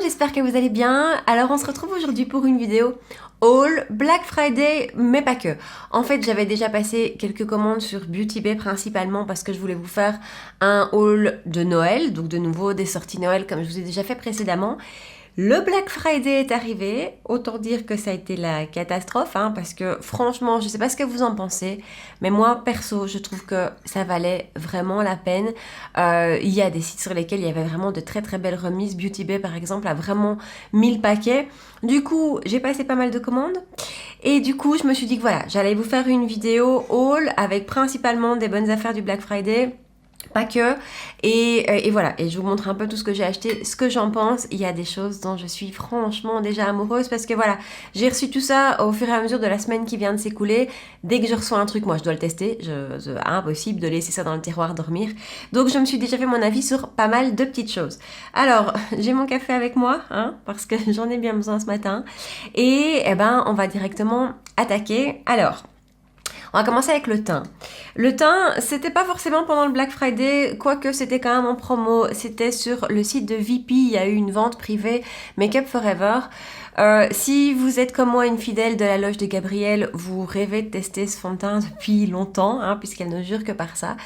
j'espère que vous allez bien. Alors on se retrouve aujourd'hui pour une vidéo haul Black Friday, mais pas que. En fait, j'avais déjà passé quelques commandes sur Beauty Bay principalement parce que je voulais vous faire un haul de Noël, donc de nouveau des sorties Noël comme je vous ai déjà fait précédemment. Le Black Friday est arrivé, autant dire que ça a été la catastrophe, parce que franchement, je sais pas ce que vous en pensez, mais moi, perso, je trouve que ça valait vraiment la peine. Il y a des sites sur lesquels il y avait vraiment de très très belles remises. Beauty Bay, par exemple, a vraiment 1000 paquets. Du coup, j'ai passé pas mal de commandes. Et du coup, je me suis dit que voilà, j'allais vous faire une vidéo haul avec principalement des bonnes affaires du Black Friday. Pas que, et voilà, et je vous montre un peu tout ce que j'ai acheté, ce que j'en pense. Il y a des choses dont je suis franchement déjà amoureuse parce que voilà, j'ai reçu tout ça au fur et à mesure de la semaine qui vient de s'écouler. Dès que je reçois un truc, moi je dois le tester, impossible de laisser ça dans le tiroir dormir. Donc je me suis déjà fait mon avis sur pas mal de petites choses. Alors, j'ai mon café avec moi, parce que j'en ai bien besoin ce matin, et on va directement attaquer. Alors, on va commencer avec le teint. Le teint, c'était pas forcément pendant le Black Friday, quoique c'était quand même en promo. C'était sur le site de VP, il y a eu une vente privée Make Up Forever. Si vous êtes comme moi une fidèle de la loge de Gabrielle, vous rêvez de tester ce fond de teint depuis longtemps, puisqu'elle ne jure que par ça.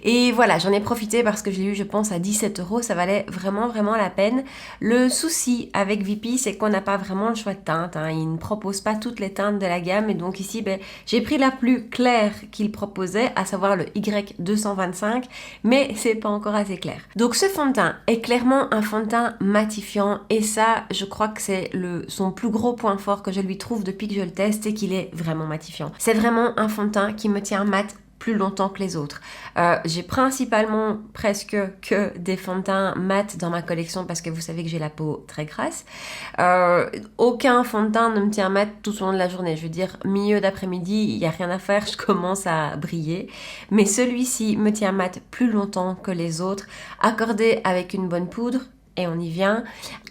Et voilà, j'en ai profité parce que je l'ai eu, je pense, à 17 €. Ça valait vraiment, vraiment la peine. Le souci avec VP, c'est qu'on n'a pas vraiment le choix de teinte. Il ne propose pas toutes les teintes de la gamme. Et donc ici, j'ai pris la plus claire qu'il proposait, à savoir le Y225, mais c'est pas encore assez clair. Donc ce fond de teint est clairement un fond de teint matifiant. Et ça, je crois que c'est son plus gros point fort que je lui trouve depuis que je le teste, c'est qu'il est vraiment matifiant. C'est vraiment un fond de teint qui me tient mat plus longtemps que les autres. J'ai principalement presque que des fonds de teint mat dans ma collection parce que vous savez que j'ai la peau très grasse. Aucun fond de teint ne me tient mat tout au long de la journée. Je veux dire, milieu d'après-midi, il n'y a rien à faire, je commence à briller. Mais celui-ci me tient mat plus longtemps que les autres, accordé avec une bonne poudre. Et on y vient.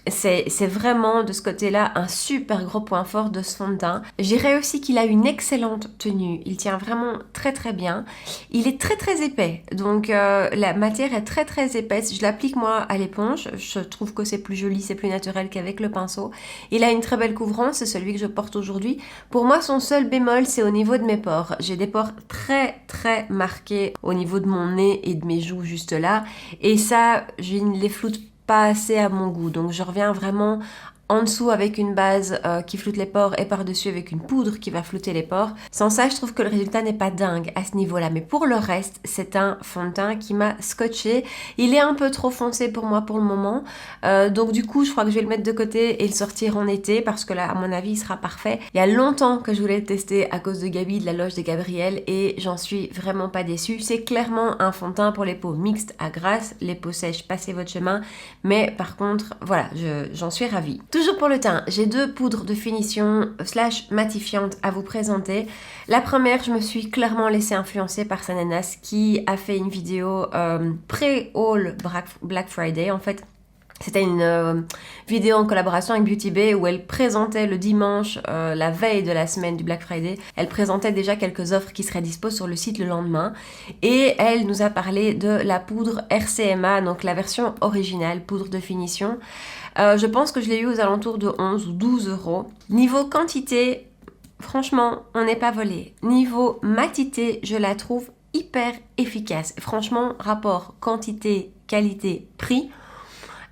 C'est vraiment de ce côté-là un super gros point fort de ce fond de teint. Je dirais aussi qu'il a une excellente tenue. Il tient vraiment très très bien. Il est très très épais. Donc la matière est très très épaisse. Je l'applique moi à l'éponge. Je trouve que c'est plus joli, c'est plus naturel qu'avec le pinceau. Il a une très belle couvrance. C'est celui que je porte aujourd'hui. Pour moi, son seul bémol, c'est au niveau de mes pores. J'ai des pores très très marqués au niveau de mon nez et de mes joues juste là. Et ça, je ne les floute pas assez à mon goût, donc je reviens vraiment en dessous avec une base qui floute les pores et par-dessus avec une poudre qui va flouter les pores. Sans ça, je trouve que le résultat n'est pas dingue à ce niveau-là. Mais pour le reste, c'est un fond de teint qui m'a scotché. Il est un peu trop foncé pour moi pour le moment. Donc du coup, je crois que je vais le mettre de côté et le sortir en été parce que là, à mon avis, il sera parfait. Il y a longtemps que je voulais le tester à cause de Gabi, de la loge de Gabrielle, et j'en suis vraiment pas déçue. C'est clairement un fond de teint pour les peaux mixtes à grasse. Les peaux sèches, passez votre chemin. Mais par contre, voilà, j'en suis ravie. Toujours pour le teint, j'ai deux poudres de finition / matifiantes à vous présenter. La première, je me suis clairement laissée influencer par Sananas qui a fait une vidéo pré-haul Black Friday. En fait, c'était une vidéo en collaboration avec Beauty Bay où elle présentait le dimanche, la veille de la semaine du Black Friday, elle présentait déjà quelques offres qui seraient dispo sur le site le lendemain. Et elle nous a parlé de la poudre RCMA, donc la version originale, poudre de finition. Je pense que je l'ai eu aux alentours de 11 ou 12 €. Niveau quantité, franchement, on n'est pas volé. Niveau matité, je la trouve hyper efficace. Franchement, rapport quantité, qualité, prix,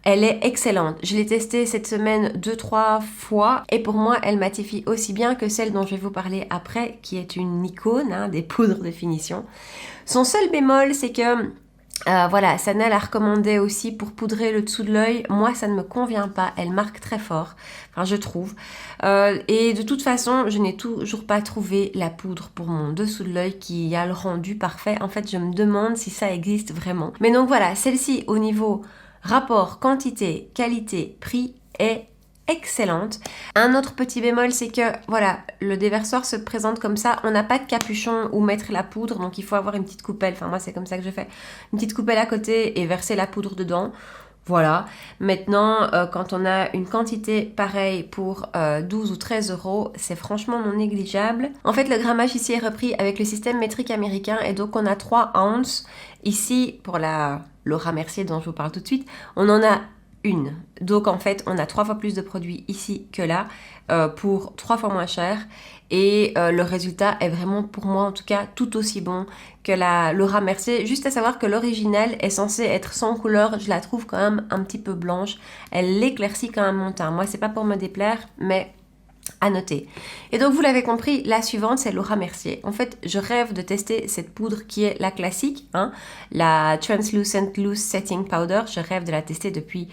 elle est excellente. Je l'ai testée cette semaine 2-3 fois et pour moi, elle matifie aussi bien que celle dont je vais vous parler après, qui est une icône des poudres de finition. Son seul bémol, c'est que voilà, Sana l'a recommandé aussi pour poudrer le dessous de l'œil. Moi, ça ne me convient pas. Elle marque très fort, je trouve. Et de toute façon, je n'ai toujours pas trouvé la poudre pour mon dessous de l'œil qui a le rendu parfait. En fait, je me demande si ça existe vraiment. Mais donc voilà, celle-ci, au niveau rapport quantité, qualité, prix, est excellente. Un autre petit bémol, c'est que voilà, le déversoir se présente comme ça, on n'a pas de capuchon où mettre la poudre, donc il faut avoir une petite coupelle, moi c'est comme ça que je fais, une petite coupelle à côté et verser la poudre dedans. Voilà, maintenant quand on a une quantité pareille pour 12 ou 13 €, c'est franchement non négligeable. En fait, le grammage ici est repris avec le système métrique américain et donc on a 3 ounces. Ici, pour la Laura Mercier dont je vous parle tout de suite, on en a une. Donc en fait, on a 3 fois plus de produits ici que là pour 3 fois moins cher. Et le résultat est vraiment, pour moi en tout cas, tout aussi bon que la Laura Mercier. Juste à savoir que l'original est censé être sans couleur. Je la trouve quand même un petit peu blanche. Elle éclaircit quand même mon teint. Moi, c'est pas pour me déplaire, mais à noter. Et donc vous l'avez compris, la suivante c'est Laura Mercier. En fait, je rêve de tester cette poudre qui est la classique, hein, la Translucent Loose Setting Powder. Je rêve de la tester depuis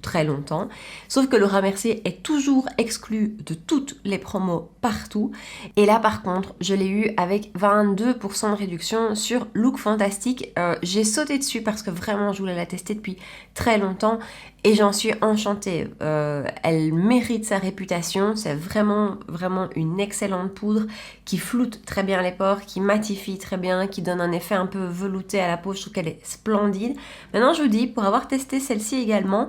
très longtemps. Sauf que Laura Mercier est toujours exclue de toutes les promos partout. Et là par contre, je l'ai eu avec 22% de réduction sur Look Fantastic. J'ai sauté dessus parce que vraiment je voulais la tester depuis très longtemps. Et j'en suis enchantée. Elle mérite sa réputation. C'est vraiment, vraiment une excellente poudre qui floute très bien les pores, qui matifie très bien, qui donne un effet un peu velouté à la peau. Je trouve qu'elle est splendide. Maintenant, je vous dis, pour avoir testé celle-ci également,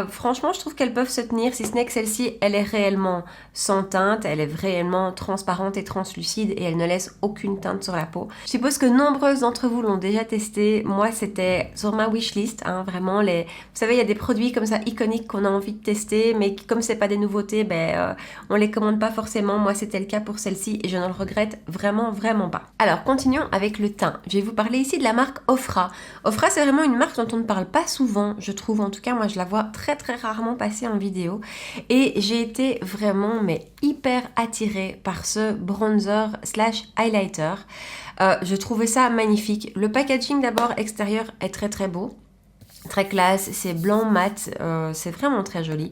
franchement, je trouve qu'elles peuvent se tenir, si ce n'est que celle-ci, elle est réellement sans teinte, elle est réellement transparente et translucide et elle ne laisse aucune teinte sur la peau. Je suppose que nombreuses d'entre vous l'ont déjà testé. Moi, c'était sur ma wishlist, hein, vraiment. Vous savez, il y a des produits comme ça iconiques qu'on a envie de tester, mais comme c'est pas des nouveautés, on les commande pas forcément. Moi, c'était le cas pour celle-ci et je ne le regrette vraiment, vraiment pas. Alors, continuons avec le teint. Je vais vous parler ici de la marque Ofra. Ofra, c'est vraiment une marque dont on ne parle pas souvent, je trouve. En tout cas, moi, je la vois très très rarement passer en vidéo et j'ai été vraiment hyper attirée par ce bronzer slash highlighter. Je trouvais ça magnifique. Le packaging d'abord extérieur est très très beau, très classe, c'est blanc mat, c'est vraiment très joli.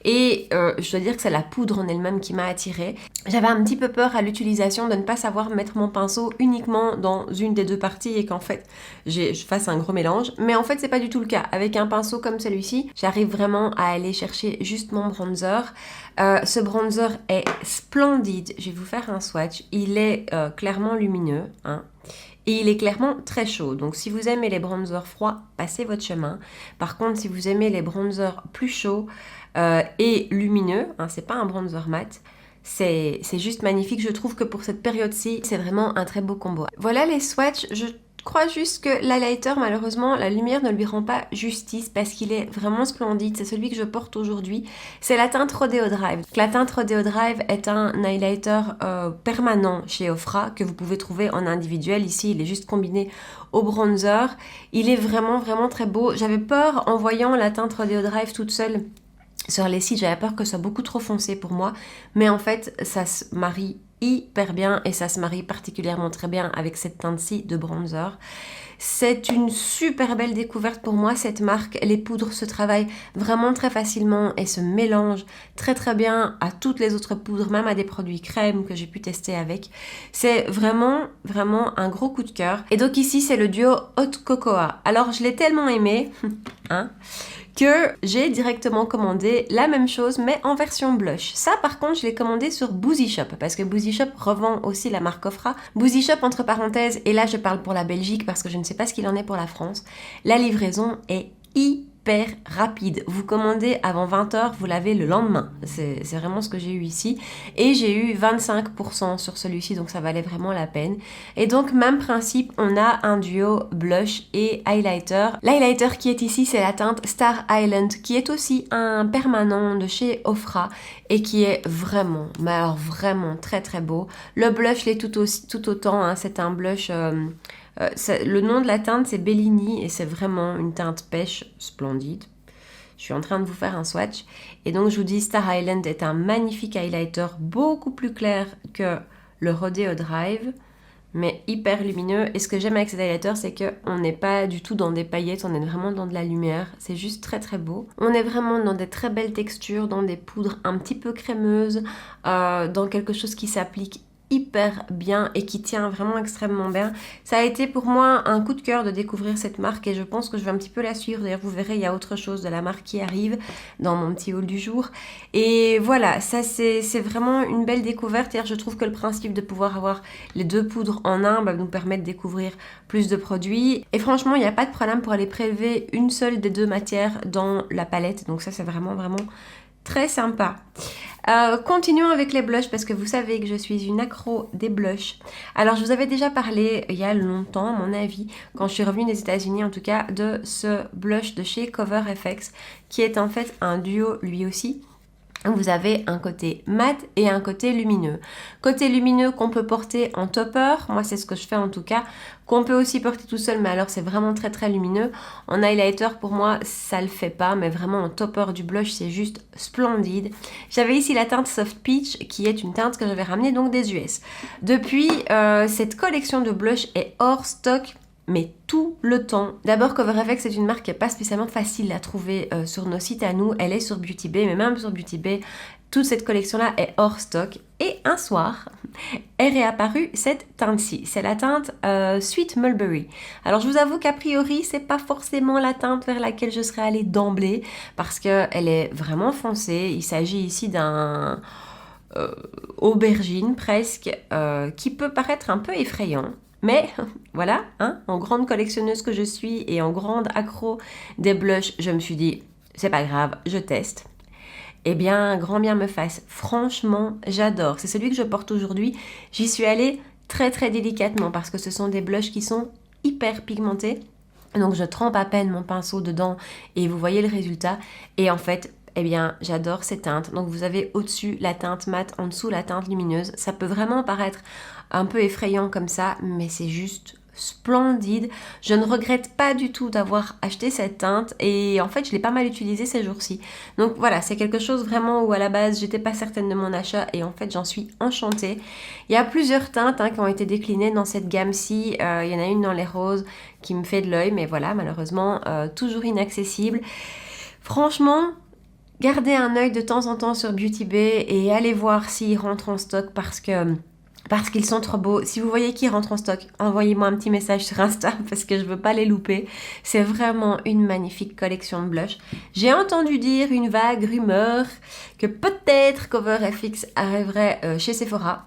Et je dois dire que c'est la poudre en elle-même qui m'a attirée. J'avais un petit peu peur à l'utilisation de ne pas savoir mettre mon pinceau uniquement dans une des deux parties et qu'en fait je fasse un gros mélange. Mais en fait c'est pas du tout le cas. Avec un pinceau comme celui-ci, j'arrive vraiment à aller chercher juste mon bronzer. Ce bronzer est splendide. Je vais vous faire un swatch. Il est clairement lumineux, hein. Et il est clairement très chaud. Donc si vous aimez les bronzers froids, passez votre chemin. Par contre, si vous aimez les bronzers plus chauds et lumineux, hein, c'est pas un bronzer mat, c'est juste magnifique. Je trouve que pour cette période-ci, c'est vraiment un très beau combo. Voilà les swatchs. Je crois juste que l'highlighter, malheureusement, la lumière ne lui rend pas justice parce qu'il est vraiment splendide. C'est celui que je porte aujourd'hui. C'est la teinte Rodeo Drive. La teinte Rodeo Drive est un highlighter permanent chez Ofra que vous pouvez trouver en individuel. Ici, il est juste combiné au bronzer. Il est vraiment, vraiment très beau. J'avais peur en voyant la teinte Rodeo Drive toute seule sur les sites. J'avais peur que ce soit beaucoup trop foncé pour moi. Mais en fait, ça se marie hyper bien et ça se marie particulièrement très bien avec cette teinte-ci de bronzer. C'est une super belle découverte pour moi cette marque. Les poudres se travaillent vraiment très facilement et se mélangent très très bien à toutes les autres poudres, même à des produits crème que j'ai pu tester avec. C'est vraiment vraiment un gros coup de cœur. Et donc ici c'est le duo Hot Cocoa. Alors je l'ai tellement aimé, hein, que j'ai directement commandé la même chose mais en version blush. Ça par contre je l'ai commandé sur Boozy Shop parce que Boozy Shop revend aussi la marque Ofra. Boozy Shop entre parenthèses, et là je parle pour la Belgique parce que je ne sais pas ce qu'il en est pour la France, la livraison est hyper rapide. Vous commandez avant 20h, vous l'avez le lendemain. C'est vraiment ce que j'ai eu ici. Et j'ai eu 25% sur celui-ci, donc ça valait vraiment la peine. Et donc, même principe, on a un duo blush et highlighter. L'highlighter qui est ici, c'est la teinte Star Island, qui est aussi un permanent de chez Ofra et qui est vraiment, mais alors vraiment très très beau. Le blush l'est tout autant, hein. C'est un blush... le nom de la teinte c'est Bellini et c'est vraiment une teinte pêche splendide. Je suis en train de vous faire un swatch et donc je vous dis Star Island est un magnifique highlighter beaucoup plus clair que le Rodeo Drive mais hyper lumineux. Et ce que j'aime avec cet highlighter, c'est qu'on n'est pas du tout dans des paillettes, on est vraiment dans de la lumière. C'est juste très très beau. On est vraiment dans des très belles textures, dans des poudres un petit peu crémeuses, dans quelque chose qui s'applique hyper bien et qui tient vraiment extrêmement bien. Ça a été pour moi un coup de cœur de découvrir cette marque et je pense que je vais un petit peu la suivre. D'ailleurs, vous verrez, il y a autre chose de la marque qui arrive dans mon petit haul du jour. Et voilà, ça c'est vraiment une belle découverte. Et je trouve que le principe de pouvoir avoir les deux poudres en un nous permet de découvrir plus de produits. Et franchement, il n'y a pas de problème pour aller prélever une seule des deux matières dans la palette. Donc ça, c'est vraiment, vraiment très sympa. Continuons avec les blushs parce que vous savez que je suis une accro des blushs. Alors je vous avais déjà parlé il y a longtemps, à mon avis, quand je suis revenue des États-Unis en tout cas, de ce blush de chez Cover FX qui est en fait un duo lui aussi. Vous avez un côté mat et un côté lumineux. Côté lumineux qu'on peut porter en topper, moi c'est ce que je fais en tout cas, qu'on peut aussi porter tout seul, mais alors c'est vraiment très très lumineux. En highlighter pour moi ça le fait pas, mais vraiment en topper du blush c'est juste splendide. J'avais ici la teinte Soft Peach qui est une teinte que j'avais ramenée donc des US. Depuis cette collection de blush est hors stock, mais tout le temps. D'abord, CoverFX est une marque qui n'est pas spécialement facile à trouver sur nos sites à nous. Elle est sur Beauty Bay, mais même sur Beauty Bay, toute cette collection-là est hors stock. Et un soir, est réapparue cette teinte-ci. C'est la teinte Sweet Mulberry. Alors, je vous avoue qu'a priori, c'est pas forcément la teinte vers laquelle je serais allée d'emblée, parce qu'elle est vraiment foncée. Il s'agit ici d'un aubergine presque, qui peut paraître un peu effrayant. Mais voilà, hein, en grande collectionneuse que je suis et en grande accro des blushs, je me suis dit, c'est pas grave, je teste. Eh bien, grand bien me fasse. Franchement, j'adore. C'est celui que je porte aujourd'hui. J'y suis allée très très délicatement parce que ce sont des blushs qui sont hyper pigmentés. Donc je trempe à peine mon pinceau dedans et vous voyez le résultat. Et en fait, eh bien, j'adore ces teintes. Donc vous avez au-dessus la teinte mate, en dessous la teinte lumineuse. Ça peut vraiment paraître un peu effrayant comme ça, mais c'est juste splendide. Je ne regrette pas du tout d'avoir acheté cette teinte et en fait je l'ai pas mal utilisée ces jours-ci. Donc voilà, c'est quelque chose vraiment où à la base j'étais pas certaine de mon achat et en fait j'en suis enchantée. Il y a plusieurs teintes qui ont été déclinées dans cette gamme-ci. Il y en a une dans les roses qui me fait de l'œil, mais voilà, malheureusement toujours inaccessible. Franchement, gardez un œil de temps en temps sur Beauty Bay et allez voir s'ils rentrent en stock parce qu'ils sont trop beaux. Si vous voyez qu'ils rentrent en stock, envoyez-moi un petit message sur Insta parce que je veux pas les louper. C'est vraiment une magnifique collection de blush. J'ai entendu dire une vague rumeur que peut-être CoverFX arriverait chez Sephora.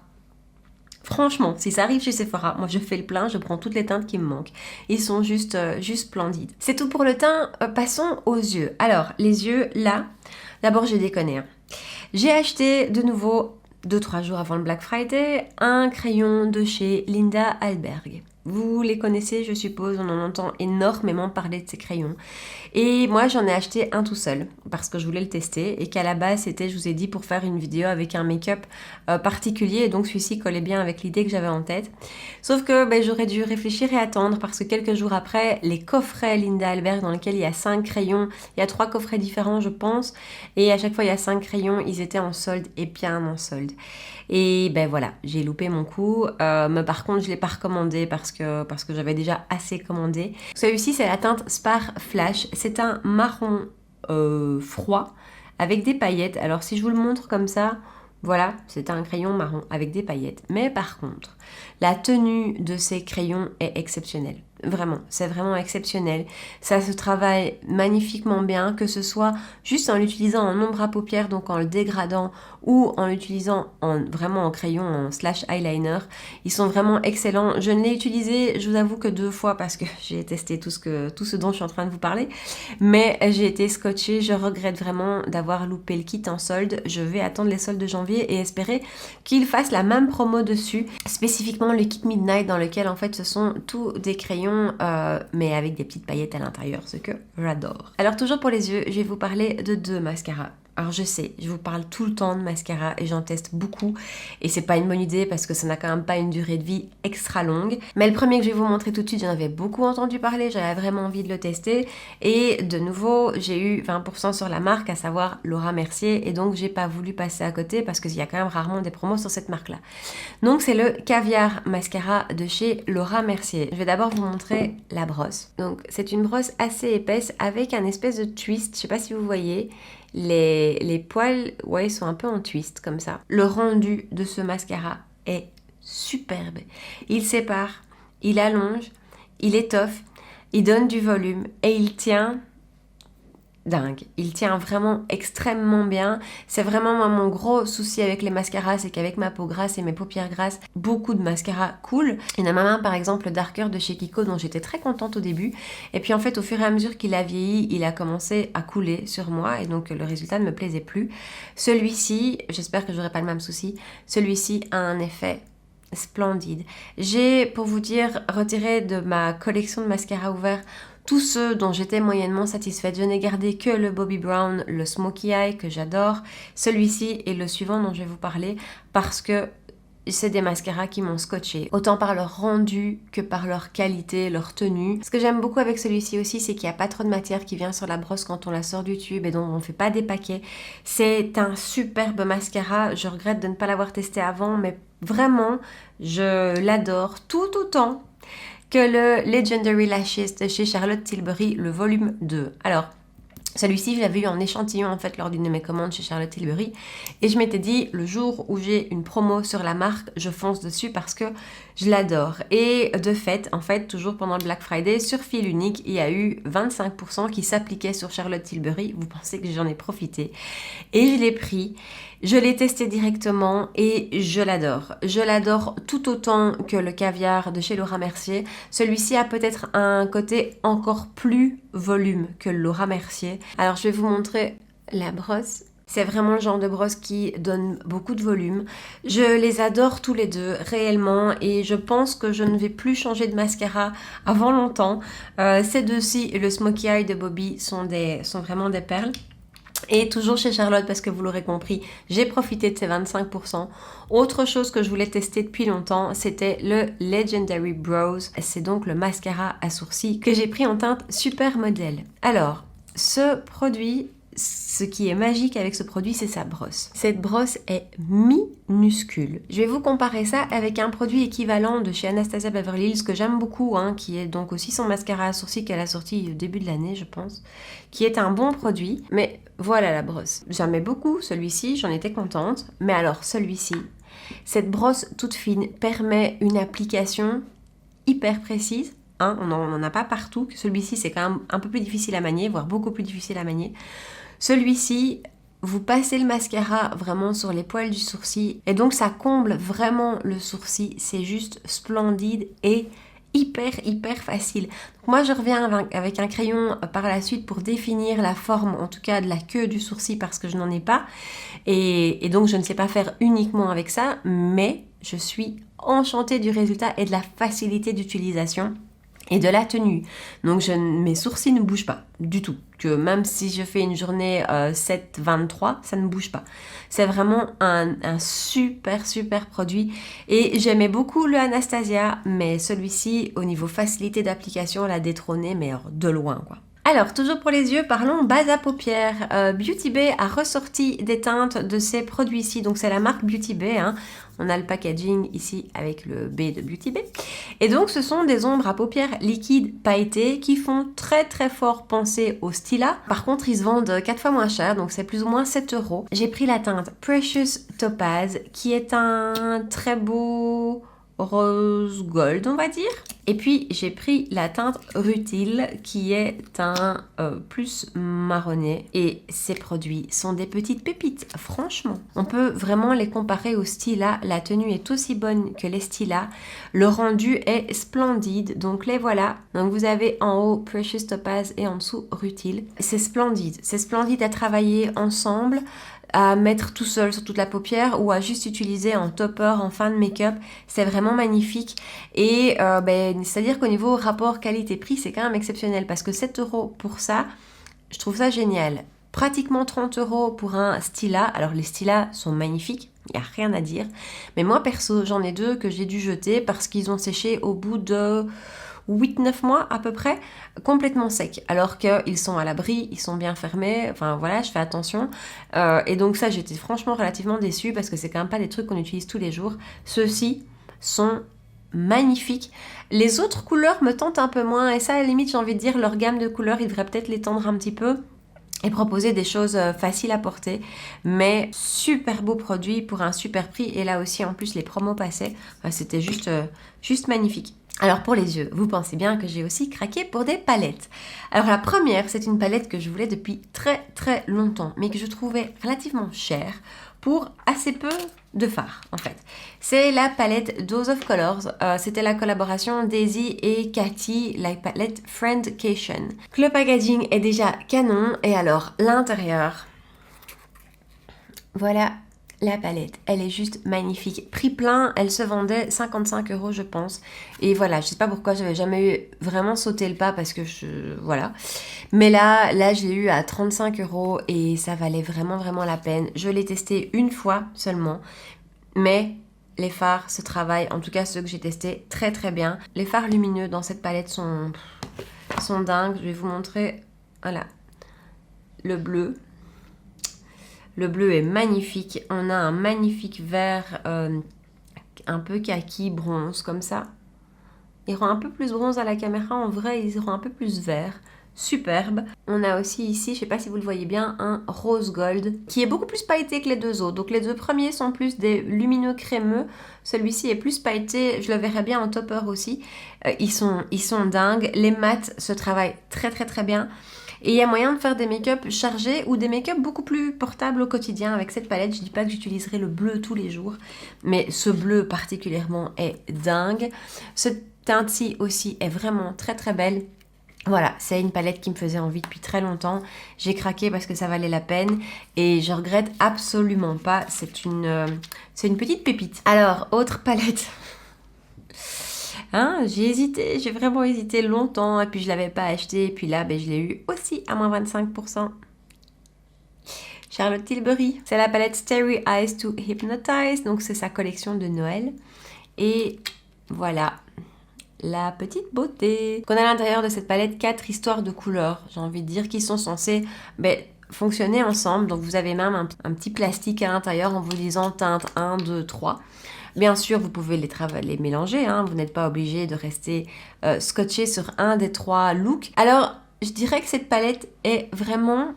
Franchement, si ça arrive chez Sephora, moi je fais le plein, je prends toutes les teintes qui me manquent. Ils sont juste splendides. C'est tout pour le teint, passons aux yeux. Alors, les yeux, là, d'abord j'ai déconné. J'ai acheté de nouveau 2-3 jours avant le Black Friday, un crayon de chez Linda Alberg. Vous les connaissez, je suppose, on en entend énormément parler de ces crayons. Et moi, j'en ai acheté un tout seul, parce que je voulais le tester, et qu'à la base, c'était, je vous ai dit, pour faire une vidéo avec un make-up particulier, et donc celui-ci collait bien avec l'idée que j'avais en tête. Sauf que j'aurais dû réfléchir et attendre, parce que quelques jours après, les coffrets Linda Alberg, dans lesquels il y a 5 crayons, il y a 3 coffrets différents, je pense, et à chaque fois, il y a 5 crayons, ils étaient en solde, et bien en solde. Et voilà, j'ai loupé mon coup, mais par contre, je ne l'ai pas recommandé, parce que j'avais déjà assez commandé. Celui-ci, c'est la teinte Spar Flash. C'est un marron froid avec des paillettes. Alors, si je vous le montre comme ça, voilà, c'est un crayon marron avec des paillettes. Mais par contre, la tenue de ces crayons est exceptionnelle. Vraiment, c'est vraiment exceptionnel. Ça se travaille magnifiquement bien, que ce soit juste en l'utilisant en ombre à paupières, donc en le dégradant, ou en l'utilisant vraiment en crayon, en slash eyeliner. Ils sont vraiment excellents. Je ne l'ai utilisé, je vous avoue, que 2 fois parce que j'ai testé tout ce dont je suis en train de vous parler. Mais j'ai été scotchée. Je regrette vraiment d'avoir loupé le kit en solde. Je vais attendre les soldes de janvier et espérer qu'ils fassent la même promo dessus. Spécifiquement le kit Midnight dans lequel en fait ce sont tous des crayons mais avec des petites paillettes à l'intérieur, ce que j'adore. Alors toujours pour les yeux, je vais vous parler de 2 mascaras. Alors je sais, je vous parle tout le temps de mascara et j'en teste beaucoup et c'est pas une bonne idée parce que ça n'a quand même pas une durée de vie extra longue. Mais le premier que je vais vous montrer tout de suite, j'en avais beaucoup entendu parler, j'avais vraiment envie de le tester et de nouveau j'ai eu 20% sur la marque, à savoir Laura Mercier, et donc j'ai pas voulu passer à côté parce qu'il y a quand même rarement des promos sur cette marque là. Donc c'est le Caviar Mascara de chez Laura Mercier. Je vais d'abord vous montrer la brosse. Donc c'est une brosse assez épaisse avec un espèce de twist, je sais pas si vous voyez. Les poils, ouais, sont un peu en twist comme ça. Le rendu de ce mascara est superbe. Il sépare, il allonge, il étoffe, il donne du volume et il tient dingue. Il tient vraiment extrêmement bien. C'est vraiment moi, mon gros souci avec les mascaras, c'est qu'avec ma peau grasse et mes paupières grasses, beaucoup de mascaras coulent. Il y en a ma main par exemple, le Darker de chez Kiko, dont j'étais très contente au début. Et puis en fait, au fur et à mesure qu'il a vieilli, il a commencé à couler sur moi et donc le résultat ne me plaisait plus. Celui-ci, j'espère que j'aurai pas le même souci, celui-ci a un effet splendide. J'ai, pour vous dire, retiré de ma collection de mascaras ouverts tous ceux dont j'étais moyennement satisfaite. Je n'ai gardé que le Bobbi Brown, le Smokey Eye que j'adore, celui-ci et le suivant dont je vais vous parler parce que c'est des mascaras qui m'ont scotché, autant par leur rendu que par leur qualité, leur tenue. Ce que j'aime beaucoup avec celui-ci aussi, c'est qu'il n'y a pas trop de matière qui vient sur la brosse quand on la sort du tube et donc on ne fait pas des paquets. C'est un superbe mascara, je regrette de ne pas l'avoir testé avant, mais vraiment, je l'adore tout autant que le Legendary Lashes de chez Charlotte Tilbury, le volume 2. Alors, celui-ci, je l'avais eu en échantillon en fait lors d'une de mes commandes chez Charlotte Tilbury et je m'étais dit le jour où j'ai une promo sur la marque, je fonce dessus parce que je l'adore. Et de fait, en fait, toujours pendant le Black Friday, sur fil unique, il y a eu 25% qui s'appliquaient sur Charlotte Tilbury. Vous pensez que j'en ai profité et je l'ai pris. Je l'ai testé directement et je l'adore. Je l'adore tout autant que le caviar de chez Laura Mercier. Celui-ci a peut-être un côté encore plus volume que le Laura Mercier. Alors je vais vous montrer la brosse. C'est vraiment le genre de brosse qui donne beaucoup de volume. Je les adore tous les deux réellement et je pense que je ne vais plus changer de mascara avant longtemps. Ces deux-ci et le Smokey Eye de Bobbi sont vraiment des perles. Et toujours chez Charlotte, parce que vous l'aurez compris, j'ai profité de ces 25%. Autre chose que je voulais tester depuis longtemps, c'était le Legendary Brows. C'est donc le mascara à sourcils que j'ai pris en teinte Super Model. Alors, ce produit, ce qui est magique avec ce produit, c'est sa brosse. Cette brosse est minuscule. Je vais vous comparer ça avec un produit équivalent de chez Anastasia Beverly Hills que j'aime beaucoup, qui est donc aussi son mascara à sourcils qu'elle a sorti au début de l'année, je pense, qui est un bon produit, mais voilà la brosse. J'aimais beaucoup celui-ci, j'en étais contente, mais alors celui-ci, cette brosse toute fine permet une application hyper précise. On n'en a pas partout. Celui-ci, c'est quand même un peu plus difficile à manier, voire beaucoup plus difficile à manier. Celui-ci, vous passez le mascara vraiment sur les poils du sourcil et donc ça comble vraiment le sourcil. C'est juste splendide et hyper facile. Donc moi je reviens avec un crayon par la suite pour définir la forme, en tout cas de la queue du sourcil parce que je n'en ai pas. Et donc je ne sais pas faire uniquement avec ça, mais je suis enchantée du résultat et de la facilité d'utilisation. Et de la tenue. Donc mes sourcils ne bougent pas du tout. Que même si je fais une journée 7-23, ça ne bouge pas. C'est vraiment un super produit. Et j'aimais beaucoup le Anastasia, mais celui-ci, au niveau facilité d'application, l'a détrôné, mais de loin quoi. Alors, toujours pour les yeux, parlons base à paupières. Beauty Bay a ressorti des teintes de ces produits-ci. Donc, c'est la marque Beauty Bay. On a le packaging ici avec le B de Beauty Bay. Et donc, ce sont des ombres à paupières liquides pailletées qui font très fort penser au Stila. Par contre, ils se vendent 4 fois moins cher, donc c'est plus ou moins 7 €. J'ai pris la teinte Precious Topaz, qui est un très beau rose gold, on va dire. Et puis j'ai pris la teinte Rutile qui est un plus marronné et ces produits sont des petites pépites, franchement. On peut vraiment les comparer au Stila, la tenue est aussi bonne que les Stila, le rendu est splendide, donc les voilà. Donc vous avez en haut Precious Topaz et en dessous Rutile. C'est splendide à travailler ensemble, à mettre tout seul sur toute la paupière ou à juste utiliser en topper, en fin de make-up. C'est vraiment magnifique et c'est-à-dire qu'au niveau rapport qualité-prix, c'est quand même exceptionnel parce que 7 € pour ça, je trouve ça génial. Pratiquement 30 € pour un Stila. Alors les Stilas sont magnifiques, il n'y a rien à dire. Mais moi perso, j'en ai 2 que j'ai dû jeter parce qu'ils ont séché au bout de 8-9 mois à peu près, complètement secs, alors qu'ils sont à l'abri, ils sont bien fermés, enfin voilà, je fais attention. Et donc ça, j'étais franchement relativement déçue parce que c'est quand même pas des trucs qu'on utilise tous les jours. Ceux-ci sont magnifiques. Les autres couleurs me tentent un peu moins et ça, à la limite, j'ai envie de dire, leur gamme de couleurs, ils devraient peut-être l'étendre un petit peu et proposer des choses faciles à porter, mais super beau produit pour un super prix. Et là aussi, en plus, les promos passaient, c'était juste magnifique. Alors pour les yeux, vous pensez bien que j'ai aussi craqué pour des palettes. Alors la première, c'est une palette que je voulais depuis très très longtemps, mais que je trouvais relativement chère pour assez peu de fard en fait. C'est la palette Dose of Colors. C'était la collaboration Daisy et Cathy, la palette Friendcation. Le packaging est déjà canon et alors l'intérieur, voilà la palette, elle est juste magnifique. Prix plein, elle se vendait 55 € je pense. Et voilà, je sais pas pourquoi j'avais jamais eu vraiment sauté le pas parce que voilà. Mais là je l'ai eu à 35 € et ça valait vraiment vraiment la peine. Je l'ai testé une fois seulement, mais les fards se travaillent, en tout cas ceux que j'ai testés, très très bien. Les fards lumineux dans cette palette sont dingues. Je vais vous montrer, voilà, le bleu. Le bleu est magnifique. On a un magnifique vert un peu kaki, bronze, comme ça. Ils rend un peu plus bronze à la caméra. En vrai, ils rend un peu plus vert. Superbe. On a aussi ici, je ne sais pas si vous le voyez bien, un rose gold qui est beaucoup plus pailleté que les deux autres. Donc les deux premiers sont plus des lumineux crémeux. Celui-ci est plus pailleté. Je le verrais bien en topper aussi. Ils sont dingues. Les mats se travaillent très très très bien. Et il y a moyen de faire des make-up chargés ou des make-up beaucoup plus portables au quotidien avec cette palette. Je ne dis pas que j'utiliserai le bleu tous les jours, mais ce bleu particulièrement est dingue. Ce teint-ci aussi est vraiment très très belle. Voilà, c'est une palette qui me faisait envie depuis très longtemps. J'ai craqué parce que ça valait la peine et je regrette absolument pas. C'est une petite pépite. Alors, autre palette. Hein, j'ai hésité, j'ai vraiment hésité longtemps et puis je ne l'avais pas acheté et puis là je l'ai eu aussi à moins 25%. Charlotte Tilbury, c'est la palette Starry Eyes to Hypnotize, donc c'est sa collection de Noël et voilà la petite beauté. On a à l'intérieur de cette palette 4 histoires de couleurs, j'ai envie de dire, qui sont censées fonctionner ensemble, donc vous avez même un petit plastique à l'intérieur en vous disant teinte 1, 2, 3. Bien sûr, vous pouvez les mélanger, hein, vous n'êtes pas obligé de rester scotché sur un des 3 looks. Alors, je dirais que cette palette est vraiment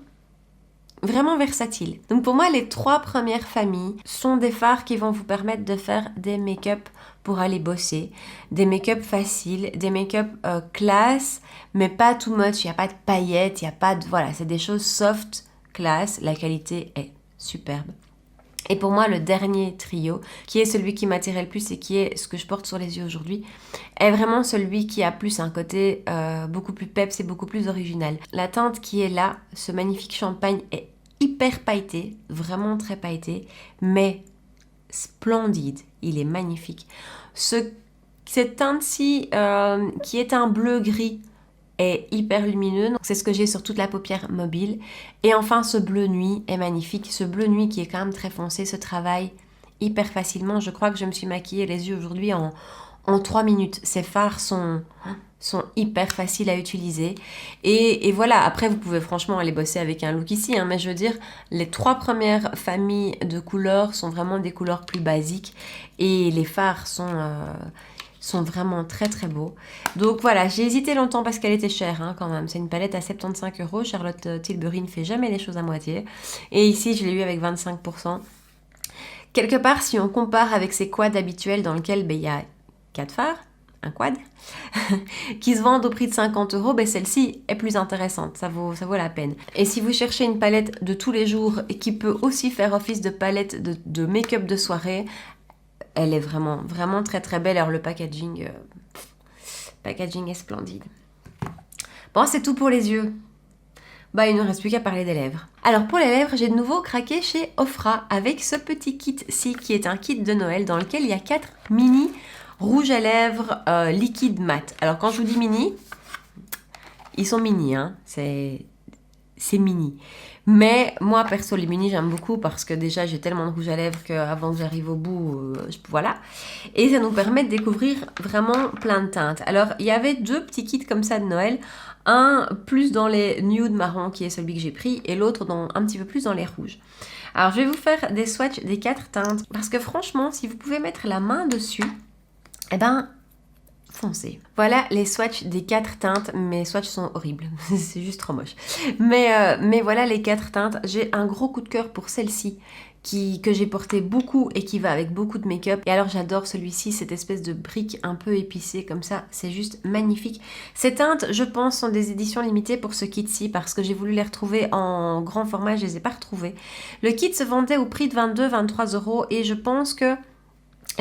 versatile. Donc pour moi, les 3 premières familles sont des fards qui vont vous permettre de faire des make-up pour aller bosser, des make-up faciles, des make-up classe, mais pas too much, il n'y a pas de paillettes, il n'y a pas de... Voilà, c'est des choses soft, classe, la qualité est superbe. Et pour moi, le dernier trio, qui est celui qui m'attirait le plus et qui est ce que je porte sur les yeux aujourd'hui, est vraiment celui qui a plus un côté beaucoup plus peps et beaucoup plus original. La teinte qui est là, ce magnifique champagne, est hyper pailleté, vraiment très pailleté, mais splendide. Il est magnifique. Cette teinte-ci, qui est un bleu-gris, est hyper lumineux, c'est ce que j'ai sur toute la paupière mobile. Et enfin, ce bleu nuit est magnifique. Ce bleu nuit qui est quand même très foncé se travaille hyper facilement. Je crois que je me suis maquillée les yeux aujourd'hui en 3 minutes. Ces fards sont hyper faciles à utiliser. Et voilà, après vous pouvez franchement aller bosser avec un look ici, hein, mais je veux dire, les 3 premières familles de couleurs sont vraiment des couleurs plus basiques. Et les fards sont vraiment très très beaux. Donc voilà, j'ai hésité longtemps parce qu'elle était chère hein, quand même. C'est une palette à 75 €. Charlotte Tilbury ne fait jamais les choses à moitié. Et ici, je l'ai eu avec 25%. Quelque part, si on compare avec ces quads habituels dans lesquels il y a 4 fards, un quad, qui se vendent au prix de 50 €, celle-ci est plus intéressante, ça vaut la peine. Et si vous cherchez une palette de tous les jours et qui peut aussi faire office de palette de make-up de soirée, elle est vraiment, vraiment très très belle. Alors le packaging est splendide. Bon, c'est tout pour les yeux. Il ne reste plus qu'à parler des lèvres. Alors pour les lèvres, j'ai de nouveau craqué chez Ofra avec ce petit kit-ci qui est un kit de Noël dans lequel il y a 4 mini rouges à lèvres liquide mat. Alors quand je vous dis mini, ils sont mini, hein, c'est mini. Mais moi, perso, les mini, j'aime beaucoup parce que déjà, j'ai tellement de rouge à lèvres qu'avant que j'arrive au bout, voilà. Et ça nous permet de découvrir vraiment plein de teintes. Alors, il y avait 2 petits kits comme ça de Noël. Un plus dans les nude marron, qui est celui que j'ai pris, et l'autre un petit peu plus dans les rouges. Alors, je vais vous faire des swatchs des 4 teintes. Parce que franchement, si vous pouvez mettre la main dessus, foncez. Voilà les swatchs des 4 teintes. Mes swatchs sont horribles, c'est juste trop moche. Mais voilà les 4 teintes. J'ai un gros coup de cœur pour celle-ci que j'ai porté beaucoup et qui va avec beaucoup de make-up. Et alors j'adore celui-ci, cette espèce de brique un peu épicée comme ça, c'est juste magnifique. Ces teintes, je pense, sont des éditions limitées pour ce kit-ci parce que j'ai voulu les retrouver en grand format, je les ai pas retrouvées. Le kit se vendait au prix de 22-23 € et je pense que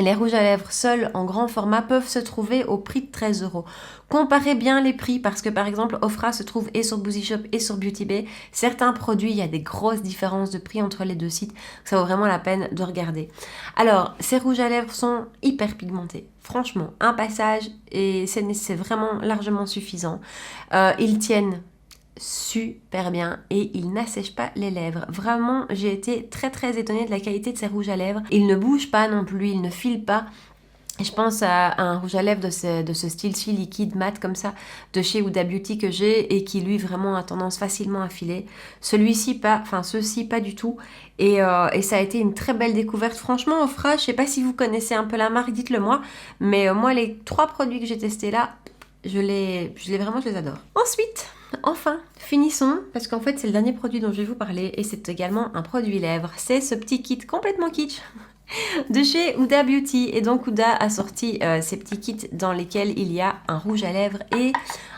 les rouges à lèvres seuls en grand format peuvent se trouver au prix de 13 €. Comparez bien les prix parce que par exemple Ofra se trouve et sur Boozy Shop et sur Beauty Bay. Certains produits, il y a des grosses différences de prix entre les deux sites. Ça vaut vraiment la peine de regarder. Alors, ces rouges à lèvres sont hyper pigmentés. Franchement, un passage et c'est vraiment largement suffisant. Ils tiennent super bien et il n'assèche pas les lèvres. Vraiment, j'ai été très étonnée de la qualité de ces rouges à lèvres. Ils ne bougent pas non plus, ils ne filent pas. Et je pense à un rouge à lèvres de ce style-ci liquide mat comme ça de chez Huda Beauty que j'ai et qui lui vraiment a tendance facilement à filer. Celui-ci pas, enfin ceux-ci pas du tout. Et ça a été une très belle découverte. Franchement, Ofra, je sais pas si vous connaissez un peu la marque, dites-le moi. Mais moi, les 3 produits que j'ai testés là, je les adore. Ensuite, enfin, finissons, parce qu'en fait c'est le dernier produit dont je vais vous parler et c'est également un produit lèvres. C'est ce petit kit complètement kitsch de chez Huda Beauty. Et donc Huda a sorti ces petits kits dans lesquels il y a un rouge à lèvres et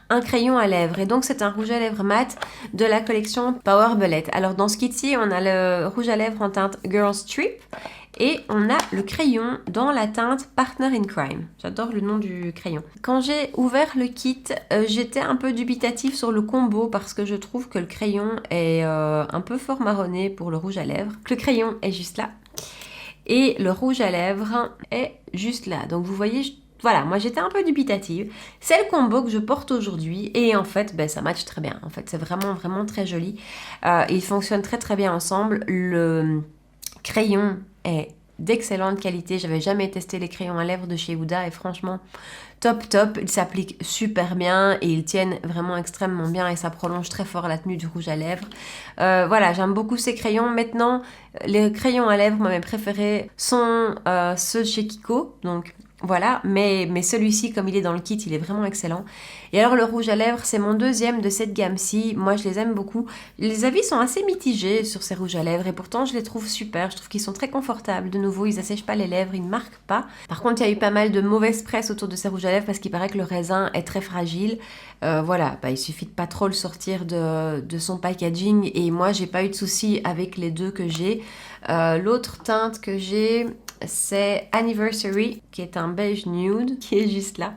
un crayon à lèvres. Et donc c'est un rouge à lèvres mat de la collection Power Bullet. Alors dans ce kit-ci, on a le rouge à lèvres en teinte Girls Trip. Et on a le crayon dans la teinte Partner in Crime. J'adore le nom du crayon. Quand j'ai ouvert le kit, j'étais un peu dubitative sur le combo parce que je trouve que le crayon est un peu fort marronné pour le rouge à lèvres. Le crayon est juste là. Et le rouge à lèvres est juste là. Donc vous voyez, voilà, moi j'étais un peu dubitative. C'est le combo que je porte aujourd'hui et en fait, ben, ça match très bien. En fait, c'est vraiment très joli. Ils fonctionnent très bien ensemble. Le crayon est d'excellente qualité. J'avais jamais testé les crayons à lèvres de chez Huda et franchement top. Ils s'appliquent super bien et ils tiennent vraiment extrêmement bien et ça prolonge très fort la tenue du rouge à lèvres. Voilà, j'aime beaucoup ces crayons. Maintenant, les crayons à lèvres, moi mes préférés sont ceux de chez Kiko, donc voilà, mais celui-ci, comme il est dans le kit, il est vraiment excellent. Et alors le rouge à lèvres, c'est mon deuxième de cette gamme-ci. Moi, je les aime beaucoup. Les avis sont assez mitigés sur ces rouges à lèvres et pourtant, je les trouve super. Je trouve qu'ils sont très confortables. De nouveau, ils assèchent pas les lèvres, ils ne marquent pas. Par contre, il y a eu pas mal de mauvaise presse autour de ces rouges à lèvres parce qu'il paraît que le raisin est très fragile. Voilà, il suffit de pas trop le sortir de son packaging et moi, j'ai pas eu de soucis avec les deux que j'ai. L'autre teinte que j'ai, c'est Anniversary, qui est un beige nude, qui est juste là.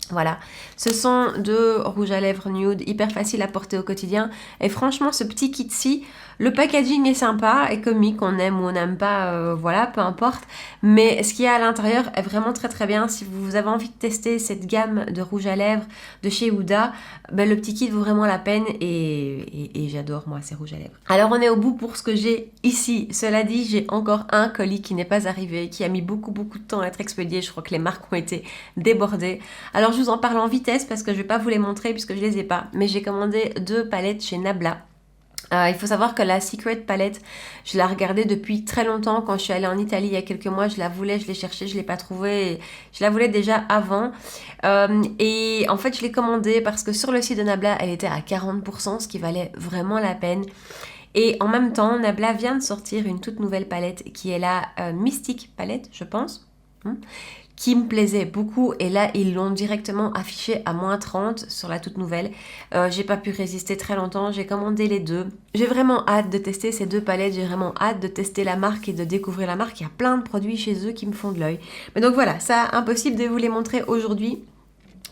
Voilà, ce sont 2 rouges à lèvres nude, hyper faciles à porter au quotidien. Et franchement, ce petit kit-ci, le packaging est sympa et comique, on aime ou on n'aime pas, voilà, peu importe. Mais ce qu'il y a à l'intérieur est vraiment très bien. Si vous avez envie de tester cette gamme de rouges à lèvres de chez Huda, ben, le petit kit vaut vraiment la peine et j'adore moi ces rouges à lèvres. Alors on est au bout pour ce que j'ai ici. Cela dit, j'ai encore un colis qui n'est pas arrivé, qui a mis beaucoup de temps à être expédié. Je crois que les marques ont été débordées. Alors je vous en parle en vitesse parce que je vais pas vous les montrer puisque je les ai pas. Mais j'ai commandé 2 palettes chez Nabla. Il faut savoir que la Secret palette, je la regardais depuis très longtemps. Quand je suis allée en Italie il y a quelques mois, je la voulais, je l'ai cherchée, je l'ai pas trouvée. Je la voulais déjà avant. Et en fait, je l'ai commandée parce que sur le site de Nabla, elle était à 40%, ce qui valait vraiment la peine. Et en même temps, Nabla vient de sortir une toute nouvelle palette qui est la Mystic palette, je pense. Qui me plaisait beaucoup et là ils l'ont directement affiché à -30 sur la toute nouvelle. J'ai pas pu résister très longtemps, j'ai commandé les 2. J'ai vraiment hâte de tester ces 2 palettes, j'ai vraiment hâte de tester la marque et de découvrir la marque. Il y a plein de produits chez eux qui me font de l'œil. Mais donc voilà, ça impossible de vous les montrer aujourd'hui.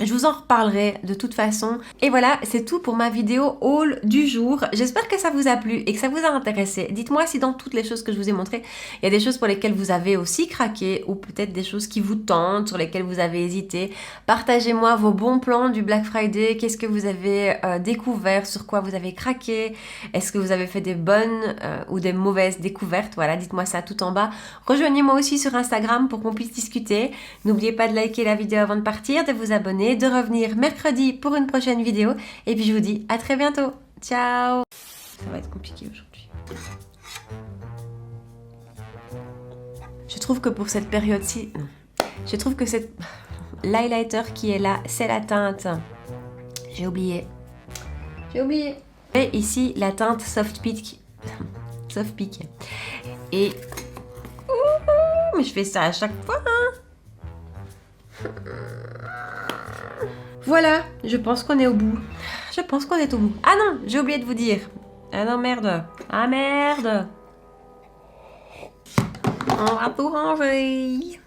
Je vous en reparlerai de toute façon. Et voilà, c'est tout pour ma vidéo haul du jour. J'espère que ça vous a plu et que ça vous a intéressé. Dites-moi si dans toutes les choses que je vous ai montrées, il y a des choses pour lesquelles vous avez aussi craqué ou peut-être des choses qui vous tentent, sur lesquelles vous avez hésité. Partagez-moi vos bons plans du Black Friday. Qu'est-ce que vous avez découvert, sur quoi vous avez craqué? Est-ce que vous avez fait des bonnes ou des mauvaises découvertes? Voilà, dites-moi ça tout en bas. Rejoignez-moi aussi sur Instagram pour qu'on puisse discuter. N'oubliez pas de liker la vidéo avant de partir, de vous abonner, de revenir mercredi pour une prochaine vidéo et puis je vous dis à très bientôt. Ciao. Ça va être compliqué aujourd'hui. Je trouve que pour cette période-ci, je trouve que cette l'highlighter qui est là, c'est la teinte. J'ai oublié. Et ici la teinte Soft Peak. Soft Peak. Et... Ouh, mais je fais ça à chaque fois, hein. Voilà, je pense qu'on est au bout. Je pense qu'on est au bout. Ah non, j'ai oublié de vous dire. Ah non, merde. Ah merde. On va tout ranger.